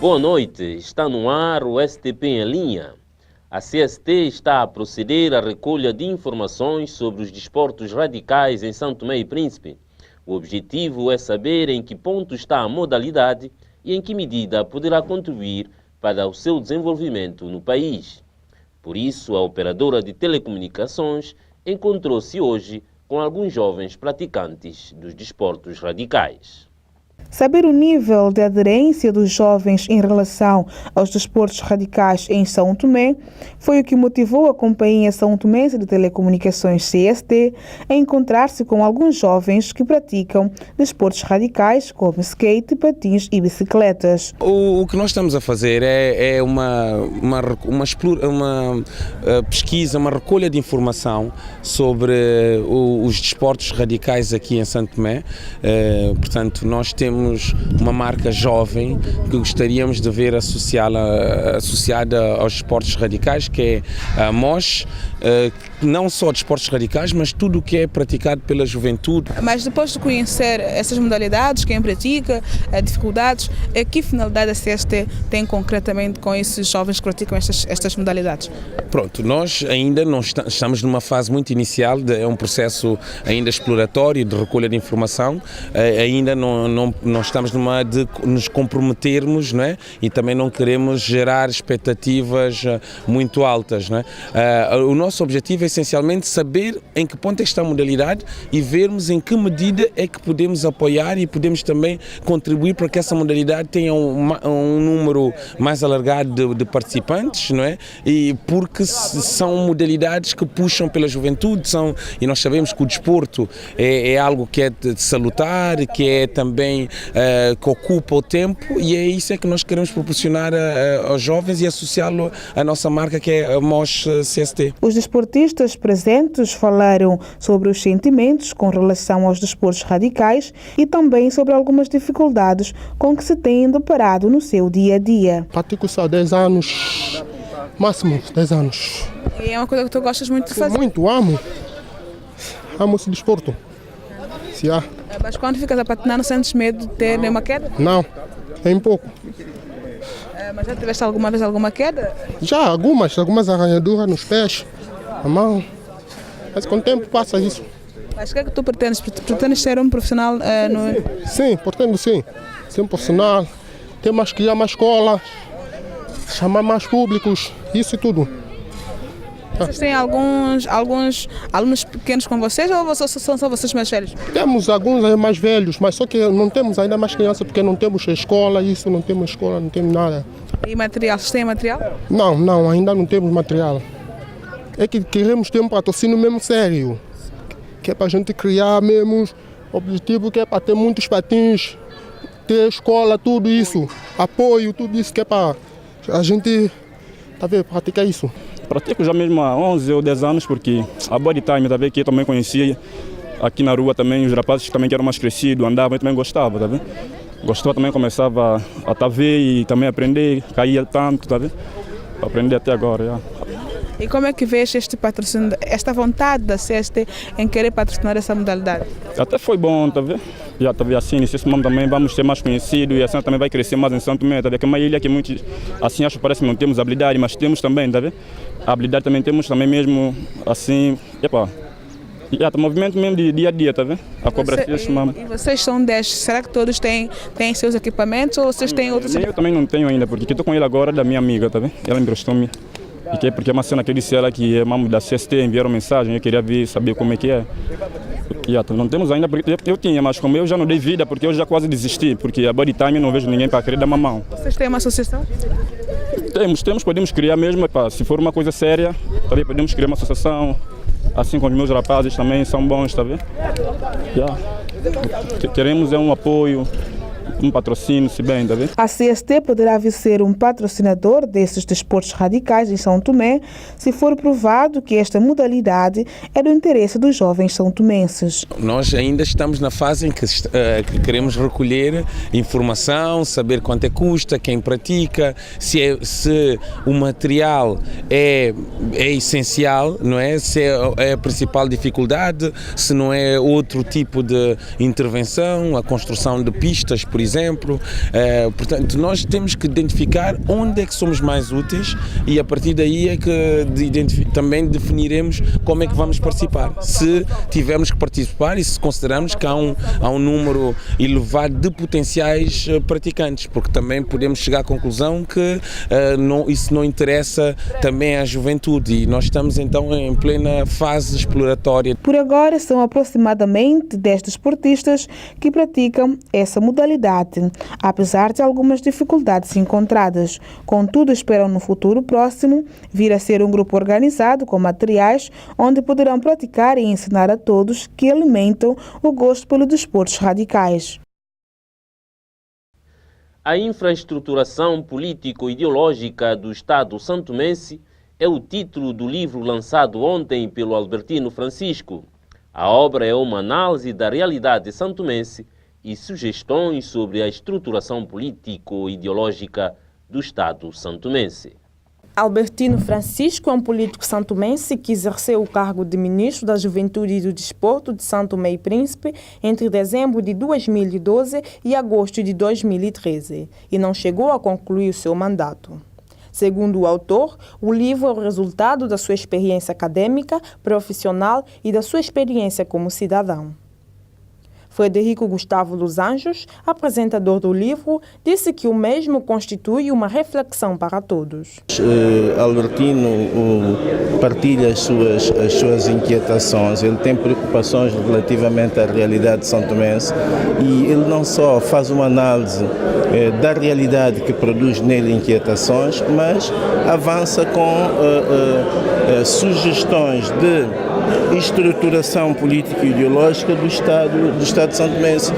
Boa noite, está no ar o STP em linha. A CST está a proceder à recolha de informações sobre os desportos radicais em São Tomé e Príncipe. O objetivo é saber em que ponto está a modalidade e em que medida poderá contribuir para o seu desenvolvimento no país. Por isso, a operadora de telecomunicações encontrou-se hoje com alguns jovens praticantes dos desportos radicais. Saber o nível de aderência dos jovens em relação aos desportos radicais em São Tomé foi o que motivou a Companhia São Tomense de Telecomunicações CST a encontrar-se com alguns jovens que praticam desportos radicais como skate, patins e bicicletas. O que nós estamos a fazer é uma pesquisa, uma recolha de informação sobre os desportos radicais aqui em São Tomé. Portanto, nós temos uma marca jovem que gostaríamos de ver associada aos esportes radicais, que é a MOS, não só desportos radicais, mas tudo o que é praticado pela juventude. Mas depois de conhecer essas modalidades, quem pratica, dificuldades, que finalidade a CST tem concretamente com esses jovens que praticam estas modalidades? Pronto, nós ainda não estamos numa fase muito inicial, é um processo ainda exploratório de recolha de informação, ainda não estamos numa de nos comprometermos, não é? E também não queremos gerar expectativas muito altas, não é? O nosso objetivo é essencialmente saber em que ponto é que está a modalidade e vermos em que medida é que podemos apoiar e podemos também contribuir para que essa modalidade tenha um número mais alargado de participantes, não é? E porque são modalidades que puxam pela juventude, e nós sabemos que o desporto é algo que é de salutar, que é também que ocupa o tempo, e é isso que nós queremos proporcionar aos jovens e associá-lo à nossa marca, que é a MOS CST. Os desportistas presentes falaram sobre os sentimentos com relação aos desportos radicais e também sobre algumas dificuldades com que se têm deparado no seu dia a dia. Pratico só 10 anos, máximo 10 anos. E é uma coisa que tu gostas muito de fazer? Muito, amo esse desporto. Mas quando ficas a patinar, não sentes medo de ter nenhuma queda? Não, nem pouco. Mas já tiveste alguma vez alguma queda? Já, algumas arranhaduras nos pés, na mão. Mas com o tempo passa isso. Mas o que é que tu pretendes? Pretendes ser um profissional no... Sim, pretendo sim. Ser um profissional, criar uma escola, chamar mais públicos, isso e tudo. Vocês têm alguns alunos pequenos com vocês ou são só vocês mais velhos? Temos alguns mais velhos, mas só que não temos ainda mais crianças porque não temos escola, não temos nada. E material? Vocês têm material? Não, ainda não temos material. É que queremos ter um patrocínio mesmo sério, que é para a gente criar mesmo, objetivo que é para ter muitos patins, ter escola, tudo isso, apoio, tudo isso que é para a gente praticar isso. Pratico já mesmo há 11 ou 10 anos, porque a body time, que eu também conhecia aqui na rua também, os rapazes também que eram mais crescidos, andavam, eu também gostava, Gostava também, começava a ver e também aprender, caía tanto, Aprender até agora, já. E como é que vês este patrocínio, esta vontade da CST em querer patrocinar essa modalidade? Até foi bom, Já assim, nesse momento também vamos ser mais conhecidos e assim também vai crescer mais em São Tomé, Que é uma ilha que muitos, assim, acho que parece que não temos habilidade, mas temos também, A habilidade também temos também mesmo, assim, movimento mesmo de dia a dia, A cobertura chamamos. E vocês são 10, será que todos têm seus equipamentos ou vocês têm outros? Eu também não tenho ainda, porque estou com ele agora da minha amiga, Ela emprestou-me. Porque é uma cena que eu disse a ela que é mamãe da CST, enviaram mensagem, eu queria saber como é que é. Não temos ainda, porque eu tinha, mas como eu já não dei vida, porque eu já quase desisti, porque a body time eu não vejo ninguém para querer dar uma mão. Vocês têm uma associação? Temos, podemos criar mesmo, se for uma coisa séria, também podemos criar uma associação, assim como os meus rapazes também são bons, Queremos um apoio, um patrocínio, se bem, A CST poderá vir ser um patrocinador desses desportos radicais em São Tomé se for provado que esta modalidade é do interesse dos jovens são-tomenses. Nós ainda estamos na fase em que queremos recolher informação, saber quanto é que custa, quem pratica, se o material é essencial, não é? Se é a principal dificuldade, se não é outro tipo de intervenção, a construção de pistas, por exemplo, exemplo. Portanto, nós temos que identificar onde é que somos mais úteis e a partir daí é que também definiremos como é que vamos participar. Se tivermos que participar e se considerarmos que há um número elevado de potenciais praticantes, porque também podemos chegar à conclusão que isso não interessa também à juventude e nós estamos então em plena fase exploratória. Por agora são aproximadamente 10 desportistas que praticam essa modalidade, apesar de algumas dificuldades encontradas. Contudo, esperam no futuro próximo vir a ser um grupo organizado com materiais onde poderão praticar e ensinar a todos que alimentam o gosto pelos desportos radicais. A infraestruturação político-ideológica do Estado santomense é o título do livro lançado ontem pelo Albertino Francisco. A obra é uma análise da realidade santomense e sugestões sobre a estruturação político-ideológica do Estado santomense. Albertino Francisco é um político santomense que exerceu o cargo de Ministro da Juventude e do Desporto de Santo Tomé e Príncipe entre dezembro de 2012 e agosto de 2013 e não chegou a concluir o seu mandato. Segundo o autor, o livro é o resultado da sua experiência acadêmica, profissional e da sua experiência como cidadão. Frederico Gustavo dos Anjos, apresentador do livro, disse que o mesmo constitui uma reflexão para todos. Albertino partilha as suas inquietações, ele tem preocupações relativamente à realidade santomense e ele não só faz uma análise da realidade que produz nele inquietações, mas avança com sugestões de estruturação política e ideológica do Estado santomense.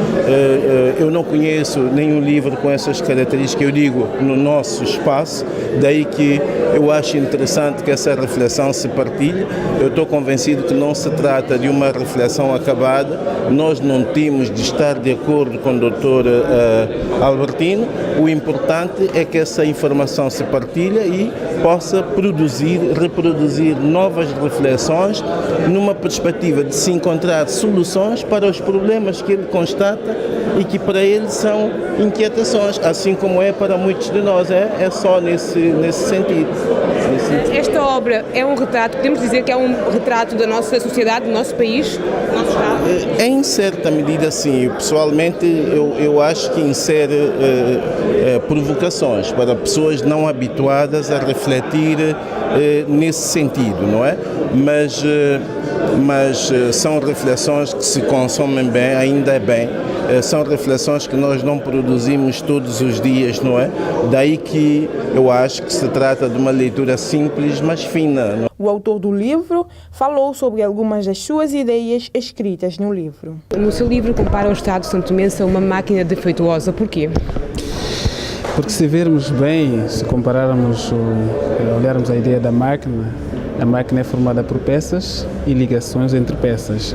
Eu não conheço nenhum livro com essas características, eu digo, no nosso espaço, daí que eu acho interessante que essa reflexão se partilhe. Eu estou convencido que não se trata de uma reflexão acabada, nós não temos de estar de acordo com o Dr. Albertino, o importante é que essa informação se partilhe e possa reproduzir novas reflexões numa perspectiva de se encontrar soluções para os problemas que ele constata e que para ele são inquietações, assim como é para muitos de nós, é só nesse sentido. Esta obra é um retrato, podemos dizer que é um retrato da nossa sociedade, do nosso país, do nosso Estado? Em certa medida sim, pessoalmente eu acho que insere provocações para pessoas não habituadas a refletir nesse sentido, não é? Mas são reflexões que se consomem bem, ainda é bem, são reflexões que nós não produzimos todos os dias, não é? Daí que eu acho que se trata de uma leitura simples, mas fina. O autor do livro falou sobre algumas das suas ideias escritas no livro. No seu livro compara o Estado santomense a uma máquina defeituosa. Porquê? Porque se vermos bem, se compararmos, olharmos a ideia da máquina, a máquina é formada por peças e ligações entre peças.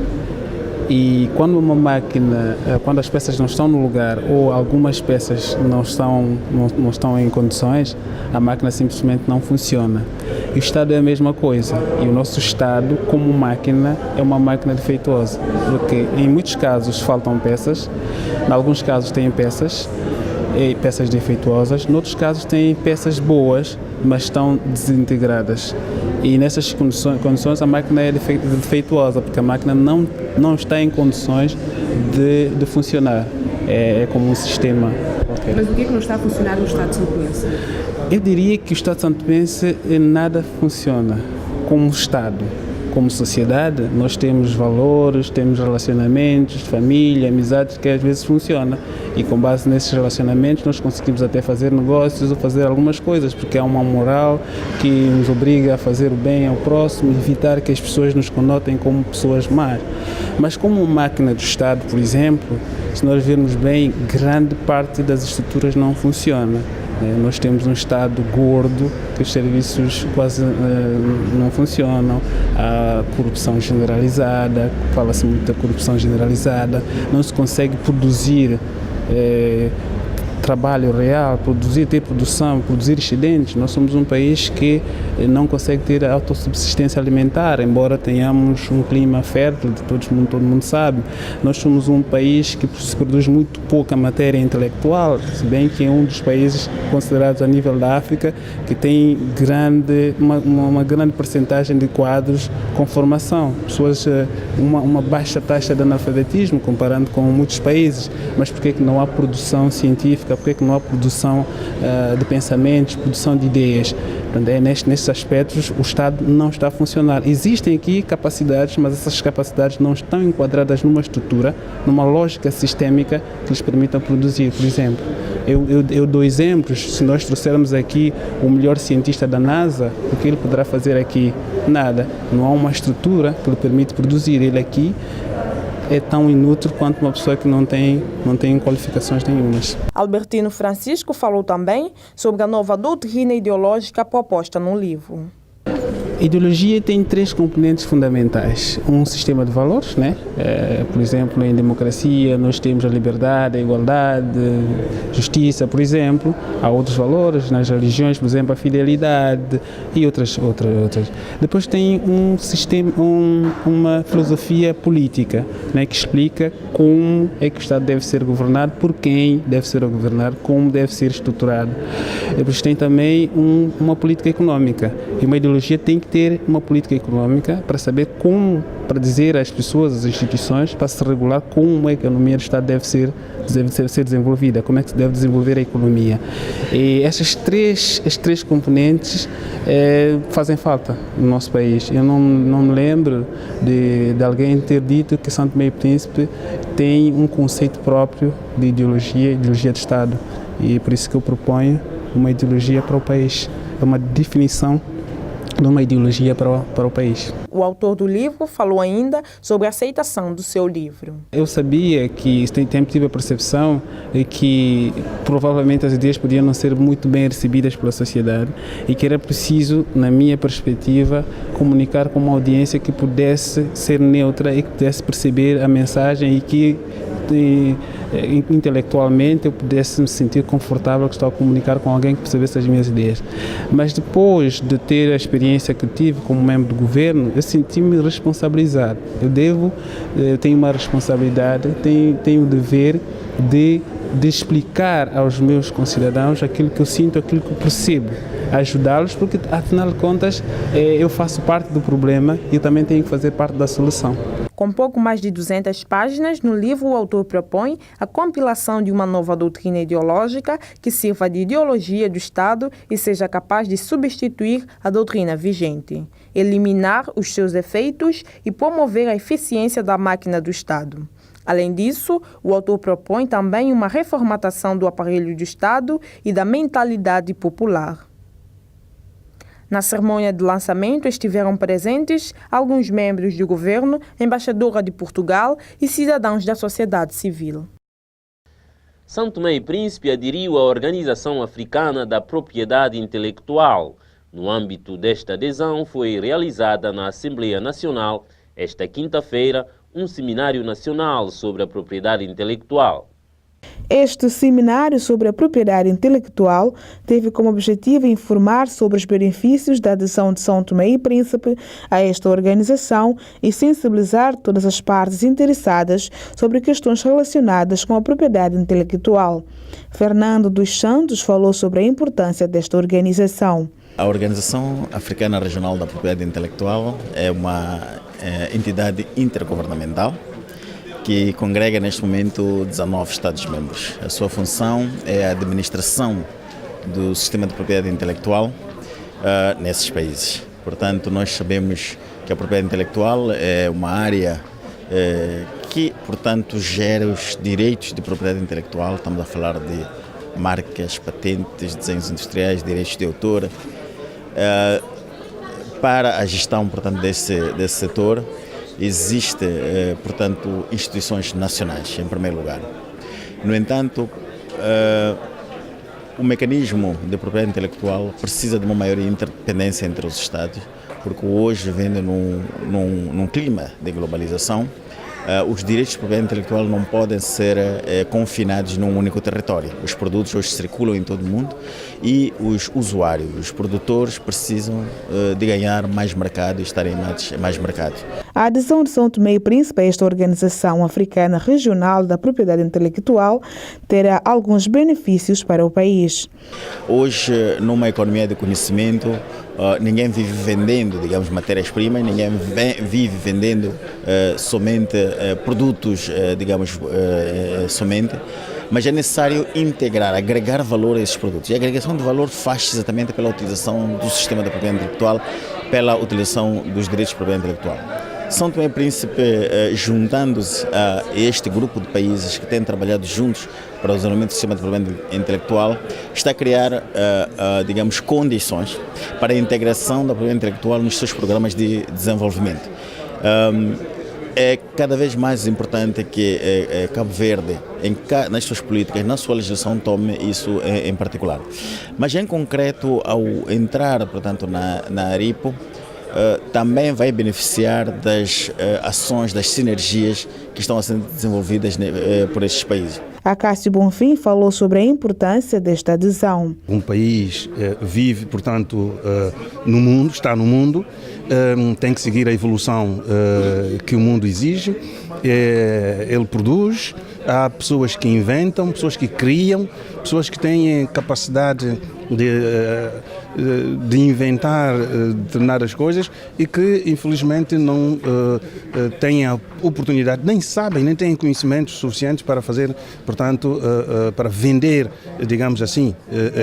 E quando uma máquina, quando as peças não estão no lugar ou algumas peças não estão em condições, a máquina simplesmente não funciona. E o Estado é a mesma coisa. E o nosso Estado, como máquina, é uma máquina defeituosa. Porque em muitos casos faltam peças, em alguns casos tem peças defeituosas, noutros casos têm peças boas, mas estão desintegradas. E nessas condições a máquina é defeituosa, porque a máquina não está em condições de funcionar. É como um sistema qualquer. Mas o que é que não está a funcionar no Estado santomense? Eu diria que o Estado santomense nada funciona como Estado. Como sociedade, nós temos valores, temos relacionamentos, família, amizades que às vezes funcionam. E com base nesses relacionamentos nós conseguimos até fazer negócios ou fazer algumas coisas, porque há uma moral que nos obriga a fazer o bem ao próximo, evitar que as pessoas nos conotem como pessoas más. Mas como máquina do Estado, por exemplo, se nós vermos bem, grande parte das estruturas não funciona. Nós temos um Estado gordo, que os serviços quase não funcionam, a corrupção generalizada, fala-se muito da corrupção generalizada, não se consegue produzir trabalho real, ter produção, produzir excedentes. Nós somos um país que não consegue ter autossubsistência alimentar, embora tenhamos um clima fértil, todo mundo sabe. Nós somos um país que se produz muito pouca matéria intelectual, se bem que é um dos países considerados a nível da África que tem uma grande percentagem de quadros com formação, uma baixa taxa de analfabetismo comparando com muitos países. Mas por que não há produção científica? Por que não há produção de pensamentos, produção de ideias? Nestes aspectos o Estado não está a funcionar. Existem aqui capacidades, mas essas capacidades não estão enquadradas numa estrutura, numa lógica sistémica que lhes permita produzir. Por exemplo, eu dou exemplos. Se nós trouxermos aqui o melhor cientista da NASA, o que ele poderá fazer aqui? Nada. Não há uma estrutura que lhe permite produzir. Ele aqui é tão inútil quanto uma pessoa que não tem qualificações nenhumas. Albertino Francisco falou também sobre a nova doutrina ideológica proposta no livro. A ideologia tem 3 componentes fundamentais. Um sistema de valores, né? Por exemplo, em democracia nós temos a liberdade, a igualdade, justiça, por exemplo. Há outros valores nas religiões, por exemplo, a fidelidade e outras. Depois tem um sistema, uma filosofia política, né? Que explica como é que o Estado deve ser governado, por quem deve ser governado, como deve ser estruturado. Depois tem também uma política econômica. E uma ideologia tem que ter uma política econômica para saber como, para dizer às pessoas, às instituições, para se regular como a economia do Estado deve ser desenvolvida, como é que se deve desenvolver a economia. E estes três componentes fazem falta no nosso país. Eu não me lembro de alguém ter dito que São Tomé e Príncipe tem um conceito próprio de ideologia de Estado. E por isso que eu proponho uma ideologia para o país, uma definição de uma ideologia para o país. O autor do livro falou ainda sobre a aceitação do seu livro. Eu sabia que, tive a percepção de que provavelmente as ideias podiam não ser muito bem recebidas pela sociedade e que era preciso, na minha perspectiva, comunicar com uma audiência que pudesse ser neutra e que pudesse perceber a mensagem e que intelectualmente eu pudesse me sentir confortável que estou a comunicar com alguém que percebesse as minhas ideias. Mas depois de ter a experiência que tive como membro do governo, eu senti-me responsabilizado. Eu tenho uma responsabilidade, tenho o dever de explicar aos meus concidadãos aquilo que eu sinto, aquilo que eu percebo, ajudá-los, porque afinal de contas eu faço parte do problema e eu também tenho que fazer parte da solução. Com pouco mais de 200 páginas, no livro o autor propõe a compilação de uma nova doutrina ideológica que sirva de ideologia do Estado e seja capaz de substituir a doutrina vigente, eliminar os seus efeitos e promover a eficiência da máquina do Estado. Além disso, o autor propõe também uma reformatação do aparelho do Estado e da mentalidade popular. Na cerimônia de lançamento estiveram presentes alguns membros do governo, embaixadora de Portugal e cidadãos da sociedade civil. São Tomé e Príncipe aderiu à Organização Africana da Propriedade Intelectual. No âmbito desta adesão, foi realizada na Assembleia Nacional, esta quinta-feira, um seminário nacional sobre a propriedade intelectual. Este seminário sobre a propriedade intelectual teve como objetivo informar sobre os benefícios da adesão de São Tomé e Príncipe a esta organização e sensibilizar todas as partes interessadas sobre questões relacionadas com a propriedade intelectual. Fernando dos Santos falou sobre a importância desta organização. A Organização Africana Regional da Propriedade Intelectual é uma entidade intergovernamental que congrega neste momento 19 Estados-membros. A sua função é a administração do sistema de propriedade intelectual nesses países. Portanto, nós sabemos que a propriedade intelectual é uma área que, portanto, gera os direitos de propriedade intelectual. Estamos a falar de marcas, patentes, desenhos industriais, direitos de autor. Para a gestão, portanto, desse setor, existe, portanto, instituições nacionais, em primeiro lugar. No entanto, o mecanismo de propriedade intelectual precisa de uma maior interdependência entre os Estados, porque hoje, vendo num clima de globalização, os direitos de propriedade intelectual não podem ser confinados num único território. Os produtos hoje circulam em todo o mundo e os usuários, os produtores precisam de ganhar mais mercado e estarem mais mercado. A adesão de São Tomé e Príncipe a esta Organização Africana Regional da Propriedade Intelectual terá alguns benefícios para o país. Hoje, numa economia de conhecimento, ninguém vive vendendo, digamos, matérias-primas, ninguém vive vendendo somente produtos, digamos, somente, mas é necessário integrar, agregar valor a esses produtos. E a agregação de valor faz-se exatamente pela utilização do sistema da propriedade intelectual, pela utilização dos direitos de propriedade intelectual. São Tomé e Príncipe, juntando-se a este grupo de países que têm trabalhado juntos para o desenvolvimento do sistema de propriedade intelectual, está a criar, digamos, condições para a integração da propriedade intelectual nos seus programas de desenvolvimento. É cada vez mais importante que Cabo Verde, nas suas políticas, na sua legislação, tome isso em particular. Mas, em concreto, ao entrar, portanto, na ARIPO, também vai beneficiar das ações, das sinergias que estão a ser desenvolvidas por estes países. Acácio Bonfim falou sobre a importância desta adesão. Um país vive, portanto, no mundo, está no mundo, tem que seguir a evolução que o mundo exige, ele produz, há pessoas que inventam, pessoas que criam, pessoas que têm capacidade de inventar determinadas coisas e que infelizmente não têm a oportunidade, nem sabem, nem têm conhecimentos suficientes para fazer, portanto, para vender, digamos assim,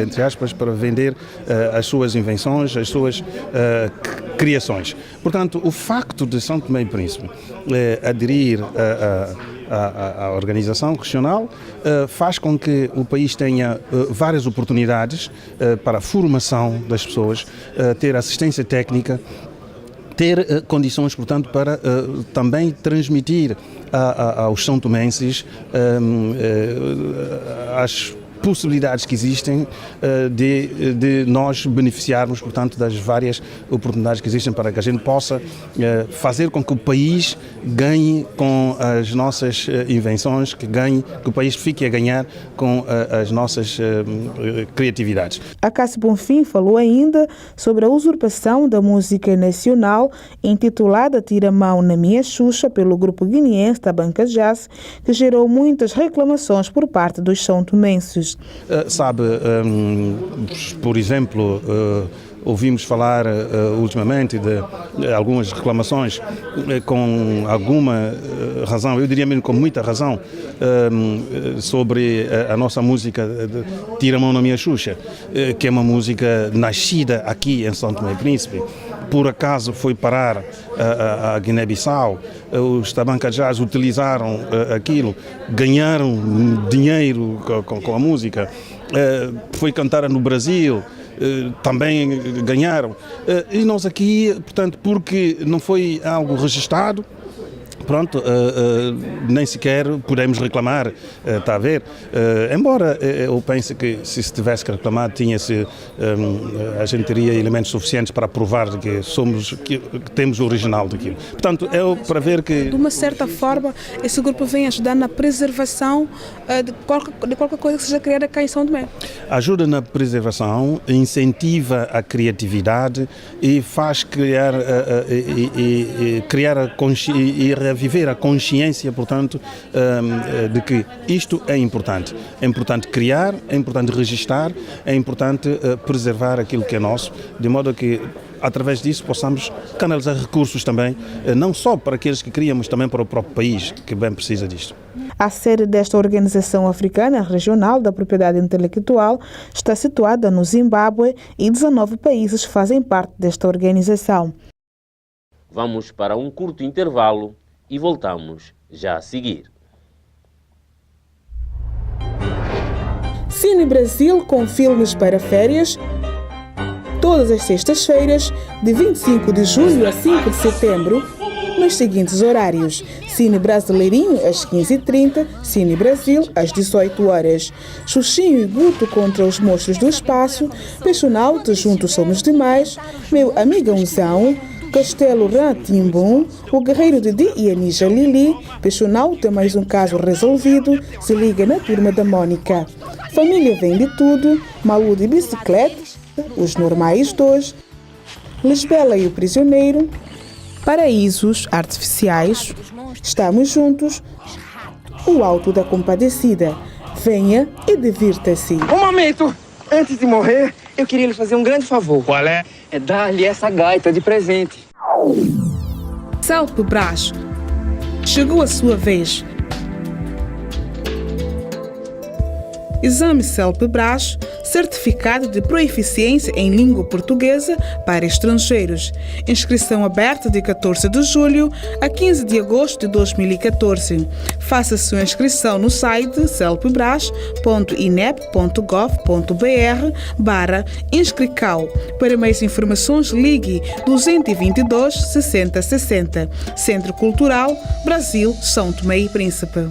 entre aspas, para vender as suas invenções, as suas criações. Portanto, o facto de São Tomé e Príncipe aderir a organização regional faz com que o país tenha várias oportunidades para a formação das pessoas, ter assistência técnica, ter condições, portanto, para também transmitir aos são tomenses as possibilidades que existem de nós beneficiarmos, portanto, das várias oportunidades que existem para que a gente possa fazer com que o país ganhe com as nossas invenções, que o país fique a ganhar com as nossas criatividades. Acácio Bonfim falou ainda sobre a usurpação da música nacional intitulada Tira Mão na Minha Xuxa pelo grupo guineense da Banca Jazz, que gerou muitas reclamações por parte dos são tomenses. Sabe, por exemplo, ouvimos falar ultimamente de algumas reclamações com alguma razão, eu diria mesmo com muita razão, sobre a nossa música Tira Mão na Minha Xuxa, que é uma música nascida aqui em São Tomé e Príncipe. Por acaso foi parar a Guiné-Bissau, os Tabanca Jazz utilizaram aquilo, ganharam dinheiro com a música, foi cantada no Brasil, também ganharam. E nós aqui, portanto, porque não foi algo registado, pronto, nem sequer podemos reclamar, está a ver? Embora eu pense que se tivesse que reclamar, a gente teria elementos suficientes para provar que temos o original daquilo. Portanto, é para ver que... De uma certa forma, esse grupo vem ajudar na preservação de qualquer coisa que seja criada cá em São Tomé. Ajuda na preservação, incentiva a criatividade e faz criar viver a consciência, portanto, de que isto é importante. É importante criar, é importante registar, é importante preservar aquilo que é nosso, de modo que, através disso, possamos canalizar recursos também, não só para aqueles que criam, mas também para o próprio país, que bem precisa disto. A sede desta Organização Africana Regional da Propriedade Intelectual está situada no Zimbábue e 19 países fazem parte desta organização. Vamos para um curto intervalo e voltamos já a seguir. Cine Brasil com filmes para férias, todas as sextas-feiras, de 25 de julho a 5 de setembro, nos seguintes horários: Cine Brasileirinho às 15h30, Cine Brasil às 18 horas. Xuxinho e Guto contra os monstros do espaço, Peixonauta, Juntos Somos Demais, Meu Amigãozão, Castelo Ratimbum, o guerreiro de Diani Jalili, Peixonauta, mais um caso resolvido, se liga na turma da Mônica. Família vem de tudo, Malu de bicicleta, os normais dois, Lisbela e o prisioneiro, paraísos artificiais, estamos juntos, o Alto da Compadecida. Venha e divirta-se. Um momento! Antes de morrer, eu queria lhe fazer um grande favor. Qual é? É dar-lhe essa gaita de presente. Celpe Brás. Chegou a sua vez. Exame Celpe Brás, certificado de proeficiência em língua portuguesa para estrangeiros. Inscrição aberta de 14 de julho a 15 de agosto de 2014. Faça sua inscrição no site celpebras.inep.gov.br/inscrical. Para mais informações, ligue 222 60 60. Centro Cultural Brasil, São Tomé e Príncipe.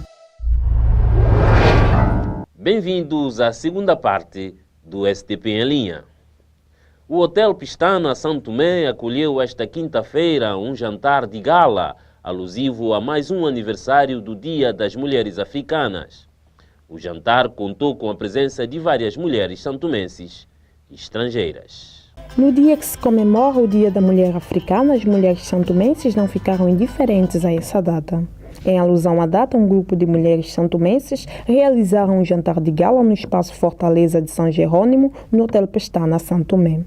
Bem-vindos à segunda parte do STP em linha. O Hotel Pistana São Tomé acolheu esta quinta-feira um jantar de gala, alusivo a mais um aniversário do Dia das Mulheres Africanas. O jantar contou com a presença de várias mulheres santomenses e estrangeiras. No dia que se comemora o Dia da Mulher Africana, as mulheres santomenses não ficaram indiferentes a essa data. Em alusão à data, um grupo de mulheres santomenses realizaram um jantar de gala no Espaço Fortaleza de São Jerônimo, no Hotel Pestana, São Tomé.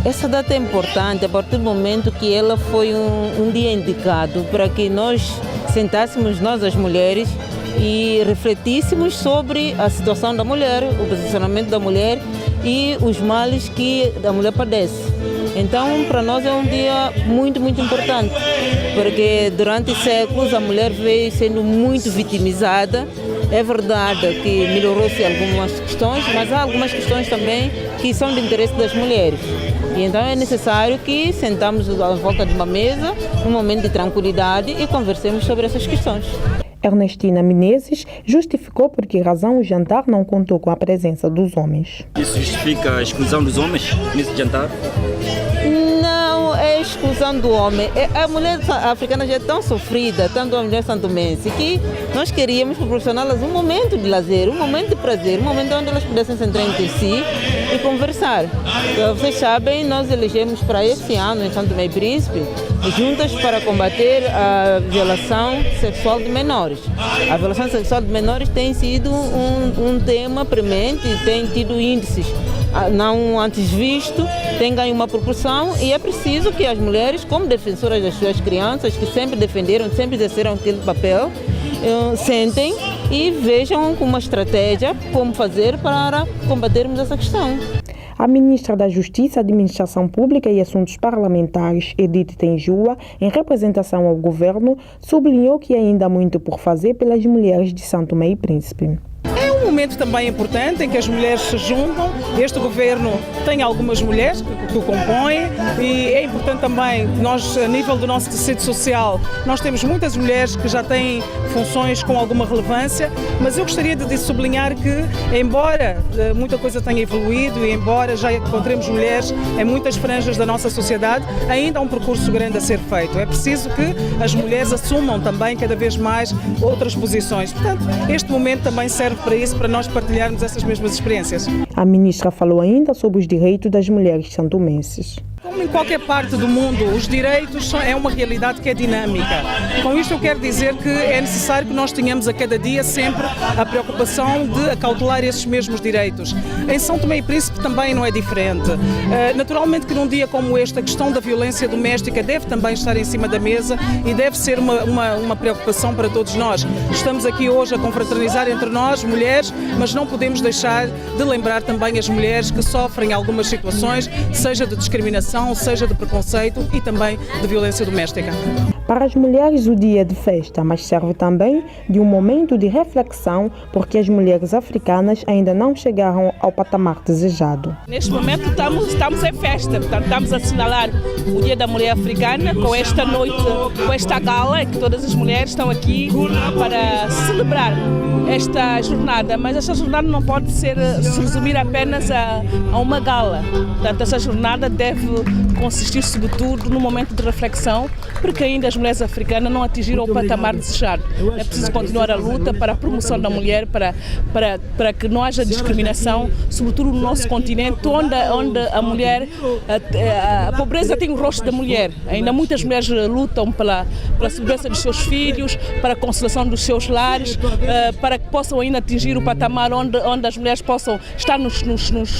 Essa data é importante a partir do momento que ela foi um dia indicado para que nós sentássemos, nós as mulheres, e refletíssemos sobre a situação da mulher, o posicionamento da mulher e os males que a mulher padece. Então, para nós é um dia muito, muito importante, porque durante séculos a mulher veio sendo muito vitimizada. É verdade que melhorou-se algumas questões, mas há algumas questões também que são de interesse das mulheres. E então é necessário que sentamos à volta de uma mesa, num momento de tranquilidade, e conversemos sobre essas questões. Ernestina Menezes justificou por que razão o jantar não contou com a presença dos homens. Isso justifica a exclusão dos homens nesse jantar? Não é exclusão do homem. A mulher africana já é tão sofrida, tanto a mulher santomense, que nós queríamos proporcioná-las um momento de lazer, um momento de prazer, um momento onde elas pudessem se entrar entre si e conversar. Vocês sabem, nós elegemos para esse ano em São Tomé e Príncipe juntas para combater a violação sexual de menores. A violação sexual de menores tem sido um tema premente, tem tido índices não antes visto, tem ganho uma proporção, e é preciso que as mulheres, como defensoras das suas crianças, que sempre defenderam, sempre exerceram aquele papel, sentem e vejam uma estratégia como fazer para combatermos essa questão. A ministra da Justiça, Administração Pública e Assuntos Parlamentares, Edith Tenjua, em representação ao governo, sublinhou que ainda há muito por fazer pelas mulheres de São Tomé e Príncipe. É um momento também importante em que as mulheres se juntam. Este governo tem algumas mulheres que o compõem, e é importante também, nós, a nível do nosso tecido social, nós temos muitas mulheres que já têm funções com alguma relevância, mas eu gostaria de sublinhar que, embora muita coisa tenha evoluído e embora já encontremos mulheres em muitas franjas da nossa sociedade, ainda há um percurso grande a ser feito. É preciso que as mulheres assumam também cada vez mais outras posições. Portanto, este momento também serve para isso, para nós partilharmos essas mesmas experiências. A ministra falou ainda sobre os direitos das mulheres santomenses. Como em qualquer parte do mundo, os direitos é uma realidade que é dinâmica. Com isto eu quero dizer que é necessário que nós tenhamos a cada dia sempre a preocupação de acautelar esses mesmos direitos. Em São Tomé e Príncipe também não é diferente. Naturalmente que num dia como este a questão da violência doméstica deve também estar em cima da mesa e deve ser uma preocupação para todos nós. Estamos aqui hoje a confraternizar entre nós, mulheres, mas não podemos deixar de lembrar também as mulheres que sofrem algumas situações, seja de discriminação, seja de preconceito e também de violência doméstica. Para as mulheres, o dia é de festa, mas serve também de um momento de reflexão, porque as mulheres africanas ainda não chegaram ao patamar desejado. Neste momento estamos em festa, portanto, estamos a assinalar o Dia da Mulher Africana com esta noite, com esta gala, em que todas as mulheres estão aqui para celebrar esta jornada, mas esta jornada não pode se resumir apenas a uma gala. Portanto, esta jornada deve consistir sobretudo num momento de reflexão, porque ainda as mulheres africanas não atingiram o patamar desejado. É preciso continuar a luta para a promoção da mulher, para que não haja discriminação, sobretudo no nosso continente, onde a mulher, a pobreza tem o rosto da mulher. Ainda muitas mulheres lutam pela sobrevivência dos seus filhos, para a consolação dos seus lares, para que possam ainda atingir o patamar onde as mulheres possam estar nos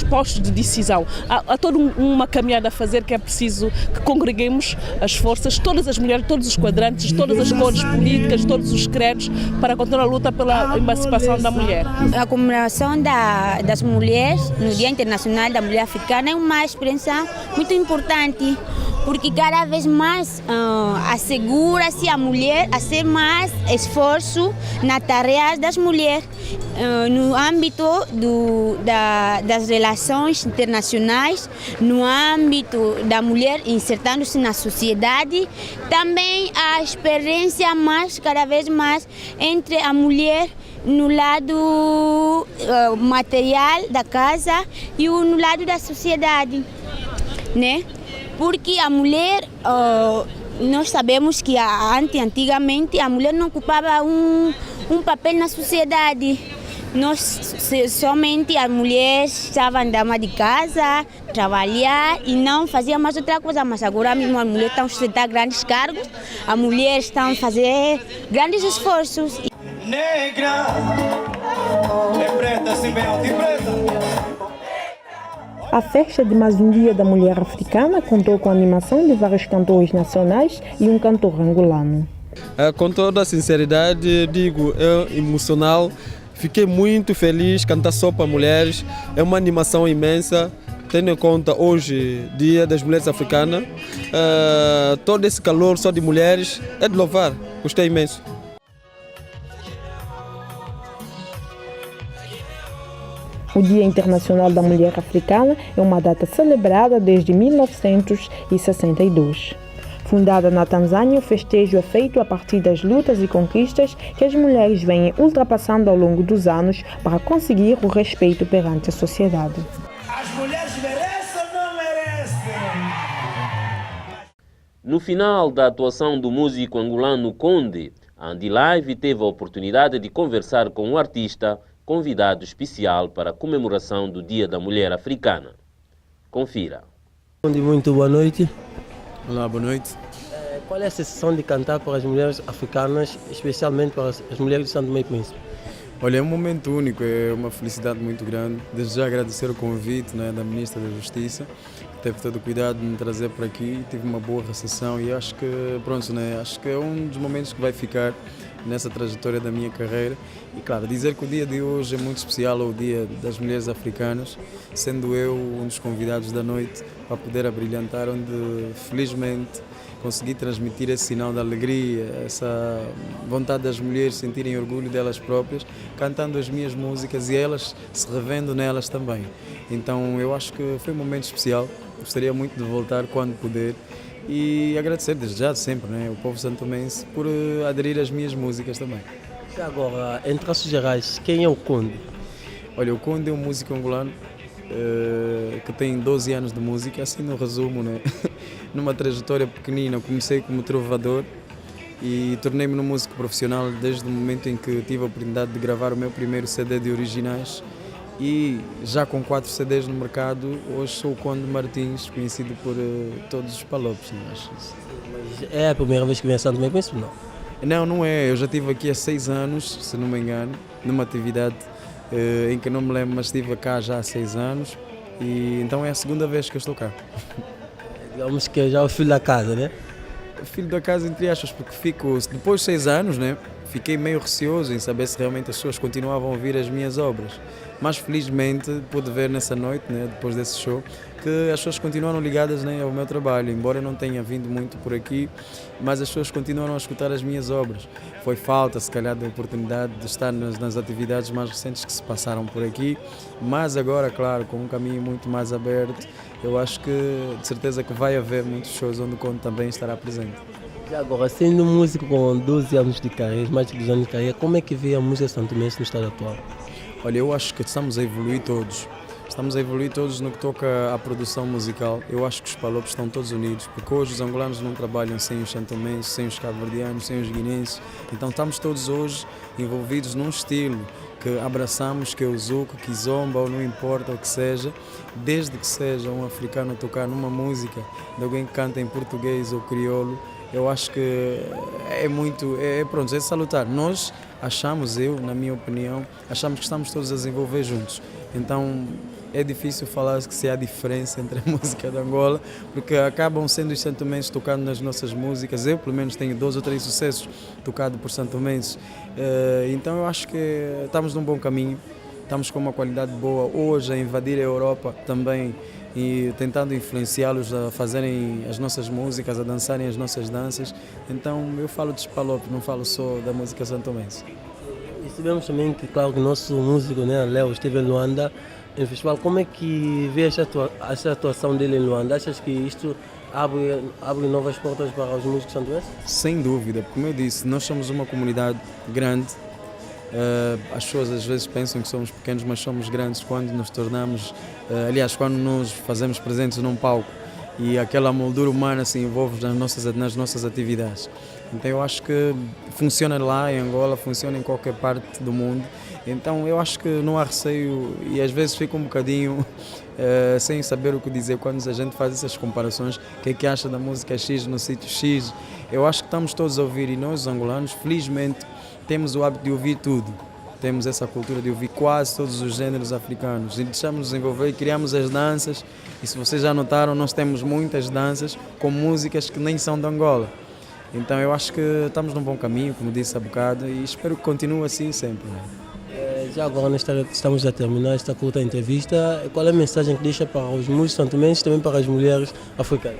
postos de decisão. Há toda uma caminhada a fazer, que é preciso que congreguemos as forças, todas as mulheres, todos os quadrantes, todas as cores políticas, todos os credos, para continuar a luta pela emancipação da mulher. A comemoração das mulheres no Dia Internacional da Mulher Africana é uma experiência muito importante, porque cada vez mais assegura-se a mulher a ser mais esforço nas tarefas das mulheres no âmbito das relações internacionais, no âmbito da mulher insertando-se na sociedade. Também a experiência cada vez mais entre a mulher no lado material da casa e no lado da sociedade, né? Porque a mulher, nós sabemos que antigamente a mulher não ocupava um papel na sociedade. Somente as mulheres estavam dama de casa, trabalhar e não faziam mais outra coisa. Mas agora mesmo as mulheres estão a sustentar grandes cargos, as mulheres estão a fazer grandes esforços. Negra, é preta, se bem alta e preta. A festa de mais um Dia da Mulher Africana contou com a animação de vários cantores nacionais e um cantor angolano. Com toda a sinceridade, digo, é emocional. Fiquei muito feliz, cantar só para mulheres. É uma animação imensa, tendo em conta hoje, Dia das Mulheres Africanas. Todo esse calor só de mulheres é de louvar. Gostei imenso. O Dia Internacional da Mulher Africana é uma data celebrada desde 1962. Fundada na Tanzânia, o festejo é feito a partir das lutas e conquistas que as mulheres vêm ultrapassando ao longo dos anos para conseguir o respeito perante a sociedade. As mulheres merecem ou não merecem? No final da atuação do músico angolano Conde, a Andy Live teve a oportunidade de conversar com o artista convidado especial para a comemoração do Dia da Mulher Africana. Confira. Muito boa noite. Olá, boa noite. Qual é a sensação de cantar para as mulheres africanas, especialmente para as mulheres de São Tomé e Príncipe? Olha, é um momento único, é uma felicidade muito grande. Desde já agradecer o convite, né, da Ministra da Justiça, que teve todo o cuidado de me trazer por aqui, tive uma boa recepção e acho que, pronto, né, acho que é um dos momentos que vai ficar nessa trajetória da minha carreira. E claro, dizer que o dia de hoje é muito especial, é o Dia das Mulheres Africanas, sendo eu um dos convidados da noite para poder abrilhantar, onde felizmente consegui transmitir esse sinal de alegria, essa vontade das mulheres sentirem orgulho delas próprias, cantando as minhas músicas e elas se revendo nelas também. Então eu acho que foi um momento especial, gostaria muito de voltar quando puder. E agradecer desde já, sempre, né, o povo santomense por aderir às minhas músicas também. E agora, em traços gerais, quem é o Conde? Olha, o Conde é um músico angolano que tem 12 anos de música, assim no resumo, né? Numa trajetória pequenina, comecei como trovador e tornei-me um músico profissional desde o momento em que tive a oportunidade de gravar o meu primeiro CD de originais. E já com 4 CDs no mercado, hoje sou o Conde Martins, conhecido por todos os palopes, não acho isso. Mas é a primeira vez que vem a São Tomé e Príncipe, não? Não, não é. Eu já estive aqui há 6 anos, se não me engano, numa atividade em que não me lembro, mas estive cá já há 6 anos e então é a segunda vez que eu estou cá. Digamos que já é o filho da casa, né? Filho da casa, entre aspas, porque fico, depois de 6 anos, né, fiquei meio receoso em saber se realmente as pessoas continuavam a ouvir as minhas obras. Mas felizmente pude ver nessa noite, né, depois desse show, que as pessoas continuaram ligadas, né, ao meu trabalho, embora eu não tenha vindo muito por aqui, mas as pessoas continuaram a escutar as minhas obras. Foi falta, se calhar, da oportunidade de estar nas atividades mais recentes que se passaram por aqui, mas agora, claro, com um caminho muito mais aberto, eu acho que de certeza que vai haver muitos shows onde o Conde também estará presente. E agora, sendo músico com 12 anos de carreira, mais de 12 anos de carreira, como é que vê a música santomense no estado atual? Olha, eu acho que estamos a evoluir todos. Estamos a evoluir todos no que toca à produção musical. Eu acho que os palopes estão todos unidos, porque hoje os angolanos não trabalham sem os santomenses, sem os cabo-verdianos, sem os guinenses. Então estamos todos hoje envolvidos num estilo que abraçamos, que é o Zuco, Kizomba, ou não importa o que seja, desde que seja um africano a tocar numa música de alguém que canta em português ou crioulo, eu acho que é salutar. Nós achamos, na minha opinião, achamos que estamos todos a desenvolver juntos. Então é difícil falar que se há diferença entre a música de Angola, porque acabam sendo os santomenses tocando nas nossas músicas. Eu, pelo menos, tenho 2 ou 3 sucessos tocados por santomenses. Então eu acho que estamos num bom caminho, estamos com uma qualidade boa. Hoje a invadir a Europa também e tentando influenciá-los a fazerem as nossas músicas, a dançarem as nossas danças. Então eu falo de Spalope, não falo só da música santomense. E sabemos também que, claro, que o nosso músico, né, Léo, esteve em Luanda, em festival. Como é que vê essa atuação dele em Luanda? Achas que isto abre novas portas para os músicos santomenses? Sem dúvida, como eu disse, nós somos uma comunidade grande. As pessoas às vezes pensam que somos pequenos, mas somos grandes quando nos tornamos, quando nos fazemos presentes num palco e aquela moldura humana se envolve nas nossas atividades. Então eu acho que funciona lá em Angola, funciona em qualquer parte do mundo. Então eu acho que não há receio e às vezes fica um bocadinho sem saber o que dizer quando a gente faz essas comparações. O que é que acha da música X no sítio X? Eu acho que estamos todos a ouvir e nós, os angolanos, felizmente, temos o hábito de ouvir tudo. Temos essa cultura de ouvir quase todos os géneros africanos e deixamos-nos envolver e criamos as danças. E se vocês já notaram, nós temos muitas danças com músicas que nem são de Angola. Então eu acho que estamos num bom caminho, como disse há bocado, e espero que continue assim sempre. Já agora estamos a terminar esta curta entrevista. Qual é a mensagem que deixa para os músicos santomenses e também para as mulheres africanas?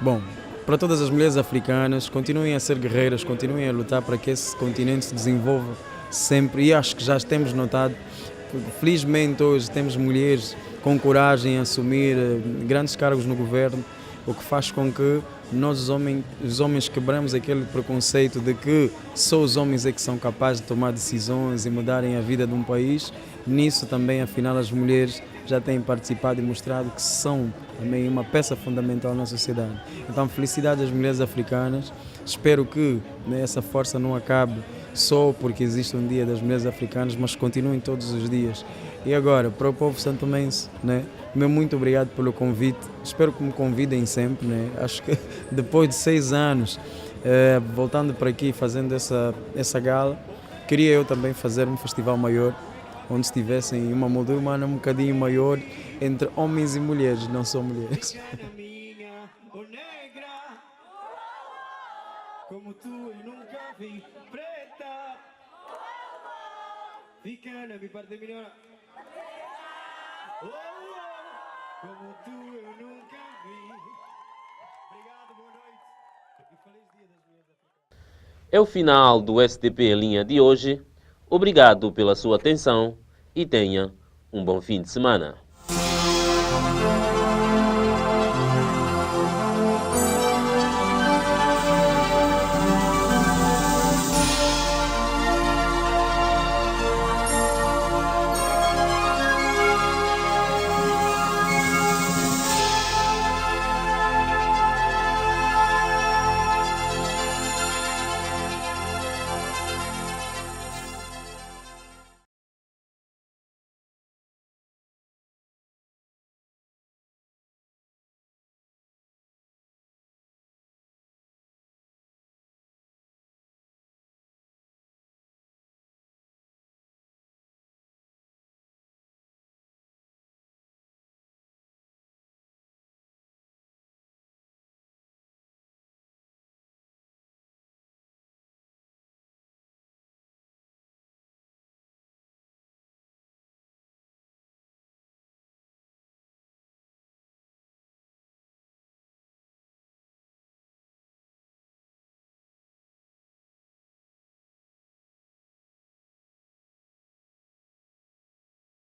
Bom, para todas as mulheres africanas, continuem a ser guerreiras, continuem a lutar para que esse continente se desenvolva sempre. E acho que já temos notado, felizmente hoje temos mulheres com coragem a assumir grandes cargos no governo, o que faz com que nós, os homens, quebramos aquele preconceito de que só os homens é que são capazes de tomar decisões e mudarem a vida de um país. Nisso também, afinal, as mulheres já têm participado e mostrado que são também uma peça fundamental na sociedade. Então, felicidade às mulheres africanas. Espero que essa força não acabe só porque existe um dia das mulheres africanas, mas continuem todos os dias. E agora, para o povo santomense, meu muito obrigado pelo convite. Espero que me convidem sempre. Acho que depois de 6 anos, voltando para aqui, fazendo essa gala, queria eu também fazer um festival maior, onde estivessem uma moldura humana um bocadinho maior entre homens e mulheres, não só mulheres. Como tu eu nunca vi, preta, fica na minha parte melhor. Como tu eu nunca vi. Obrigado, boa noite e feliz dia das mulheres africanas. É o final do STP em linha de hoje. Obrigado pela sua atenção e tenha um bom fim de semana.